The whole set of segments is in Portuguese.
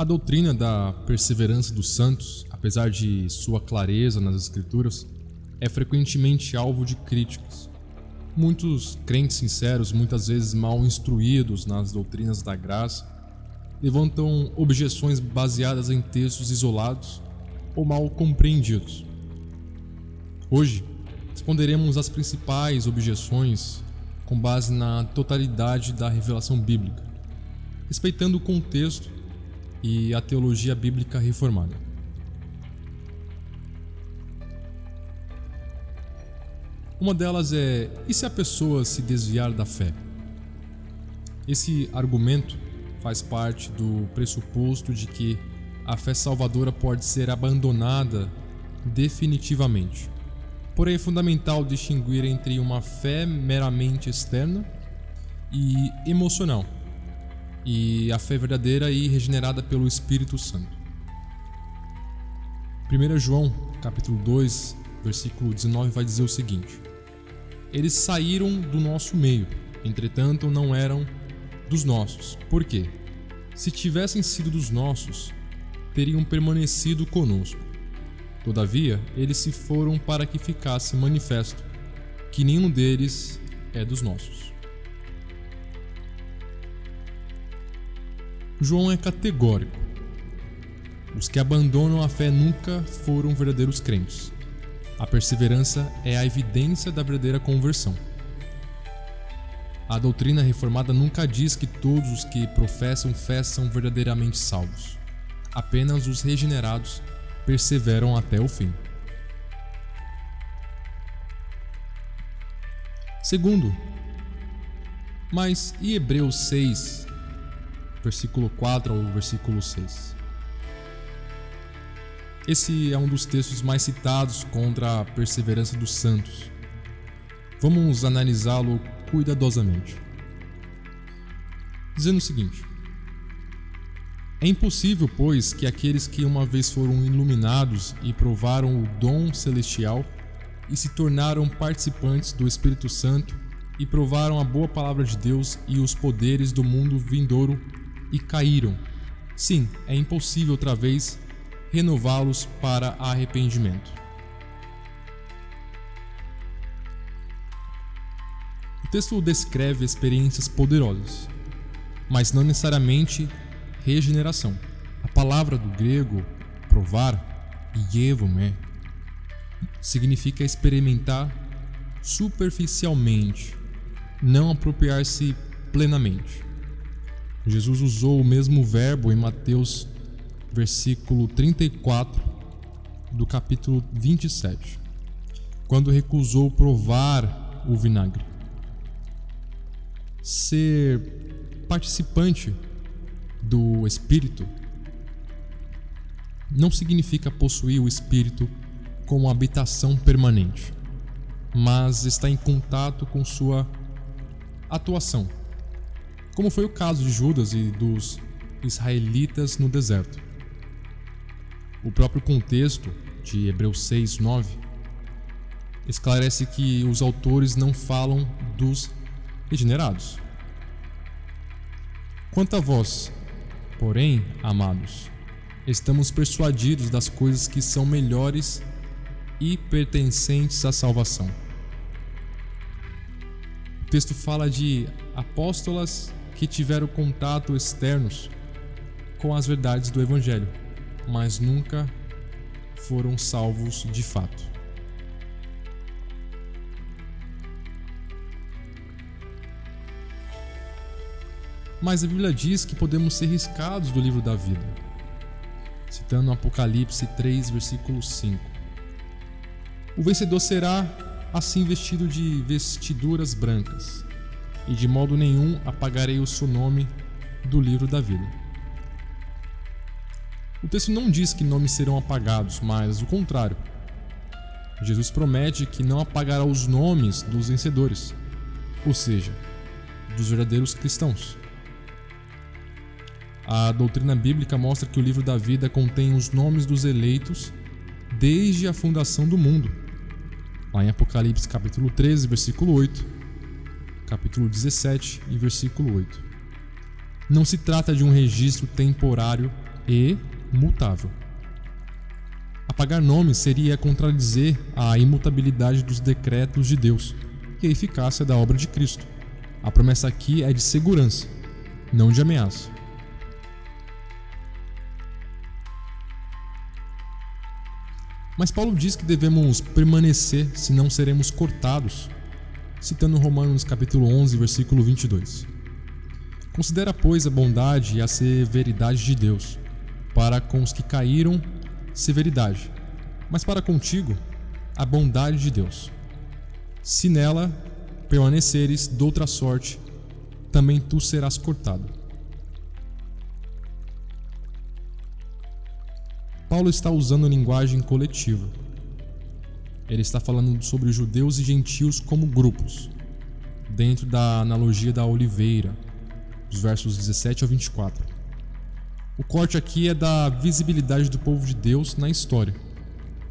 A doutrina da perseverança dos santos, apesar de sua clareza nas Escrituras, é frequentemente alvo de críticas. Muitos crentes sinceros, muitas vezes mal instruídos nas doutrinas da graça, levantam objeções baseadas em textos isolados ou mal compreendidos. Hoje, responderemos às principais objeções com base na totalidade da revelação bíblica, respeitando o contexto e a teologia bíblica reformada. Uma delas é: e se a pessoa se desviar da fé? Esse argumento faz parte do pressuposto de que a fé salvadora pode ser abandonada definitivamente. Porém, é fundamental distinguir entre uma fé meramente externa e emocional, e a fé verdadeira e regenerada pelo Espírito Santo. 1 João, capítulo 2, versículo 19, vai dizer o seguinte: eles saíram do nosso meio, entretanto não eram dos nossos. Por quê? Se tivessem sido dos nossos, teriam permanecido conosco. Todavia, eles se foram para que ficasse manifesto que nenhum deles é dos nossos. João é categórico. Os que abandonam a fé nunca foram verdadeiros crentes. A perseverança é a evidência da verdadeira conversão. A doutrina reformada nunca diz que todos os que professam fé são verdadeiramente salvos. Apenas os regenerados perseveram até o fim. Segundo, mas e Hebreus 6, versículo 4 ao versículo 6? Esse é um dos textos mais citados contra a perseverança dos santos. Vamos analisá-lo cuidadosamente. Dizendo o seguinte: é impossível, pois, que aqueles que uma vez foram iluminados e provaram o dom celestial e se tornaram participantes do Espírito Santo e provaram a boa palavra de Deus e os poderes do mundo vindouro e caíram. Sim, é impossível outra vez renová-los para arrependimento. O texto descreve experiências poderosas, mas não necessariamente regeneração. A palavra do grego provar, ievomé, significa experimentar superficialmente, não apropriar-se plenamente. Jesus usou o mesmo verbo em Mateus versículo 34 do capítulo 27, quando recusou provar o vinagre. Ser participante do Espírito não significa possuir o Espírito como habitação permanente, mas estar em contato com sua atuação, como foi o caso de Judas e dos israelitas no deserto. O próprio contexto de Hebreus 6, 9 esclarece que os autores não falam dos regenerados. Quanto a vós, porém, amados, estamos persuadidos das coisas que são melhores e pertencentes à salvação. O texto fala de apóstolas que tiveram contato externos com as verdades do Evangelho, mas nunca foram salvos de fato. Mas a Bíblia diz que podemos ser riscados do livro da vida, citando Apocalipse 3, versículo 5. O vencedor será assim vestido de vestiduras brancas, e de modo nenhum apagarei o seu nome do livro da vida. O texto não diz que nomes serão apagados, mas o contrário. Jesus promete que não apagará os nomes dos vencedores, ou seja, dos verdadeiros cristãos. A doutrina bíblica mostra que o livro da vida contém os nomes dos eleitos desde a fundação do mundo. Lá em Apocalipse capítulo 13, versículo 8, capítulo 17 e versículo 8. Não se trata de um registro temporário e mutável. Apagar nomes seria contradizer a imutabilidade dos decretos de Deus e a eficácia da obra de Cristo. A promessa aqui é de segurança, não de ameaça. Mas Paulo diz que devemos permanecer, senão seremos cortados, citando Romanos capítulo 11, versículo 22. Considera, pois, a bondade e a severidade de Deus. Para com os que caíram, severidade, mas para contigo, a bondade de Deus. Se nela permaneceres doutra sorte, também tu serás cortado. Paulo está usando linguagem coletiva. Ele está falando sobre judeus e gentios como grupos, dentro da analogia da oliveira, dos versos 17 ao 24. O corte aqui é da visibilidade do povo de Deus na história,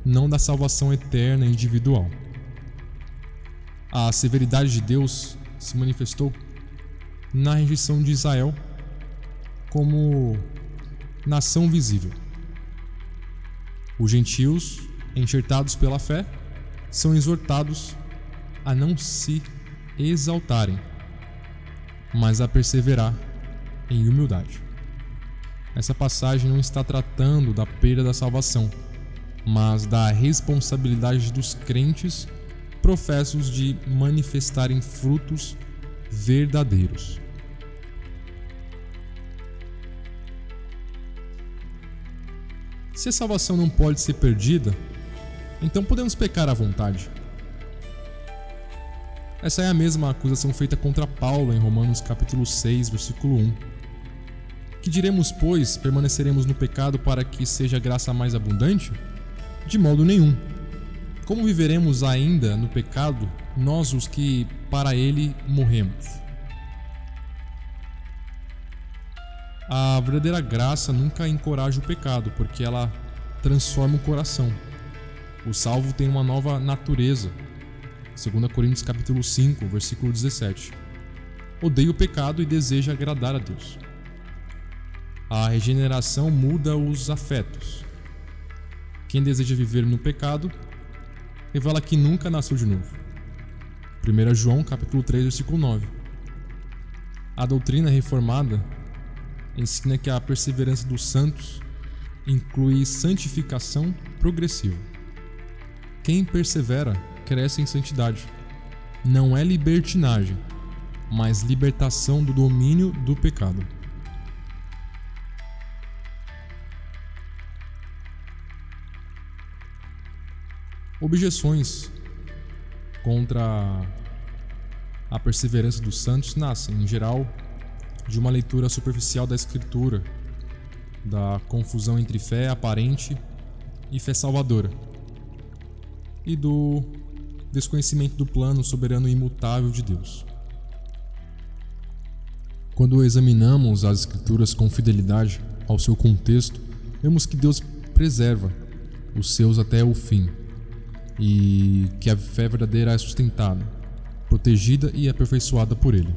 não da salvação eterna e individual. A severidade de Deus se manifestou na rejeição de Israel como nação visível. Os gentios, enxertados pela fé, são exortados a não se exaltarem, mas a perseverar em humildade. Essa passagem não está tratando da perda da salvação, mas da responsabilidade dos crentes professos de manifestarem frutos verdadeiros. Se a salvação não pode ser perdida, então podemos pecar à vontade. Essa é a mesma acusação feita contra Paulo em Romanos capítulo 6, versículo 1. Que diremos, pois, permaneceremos no pecado para que seja a graça mais abundante? De modo nenhum. Como viveremos ainda no pecado, nós os que para ele morremos? A verdadeira graça nunca encoraja o pecado, porque ela transforma o coração. O salvo tem uma nova natureza. 2 Coríntios capítulo 5, versículo 17. Odeia o pecado e deseja agradar a Deus. A regeneração muda os afetos. Quem deseja viver no pecado revela que nunca nasceu de novo. 1 João capítulo 3, versículo 9. A doutrina reformada ensina que a perseverança dos santos inclui santificação progressiva. Quem persevera cresce em santidade. Não é libertinagem, mas libertação do domínio do pecado. Objeções contra a perseverança dos santos nascem, em geral, de uma leitura superficial da Escritura, da confusão entre fé aparente e fé salvadora, e do desconhecimento do plano soberano e imutável de Deus. Quando examinamos as Escrituras com fidelidade ao seu contexto, vemos que Deus preserva os seus até o fim, e que a fé verdadeira é sustentada, protegida e aperfeiçoada por Ele.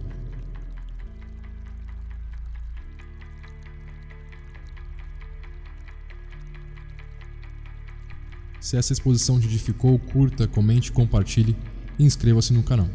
Se essa exposição te edificou, curta, comente, compartilhe e inscreva-se no canal.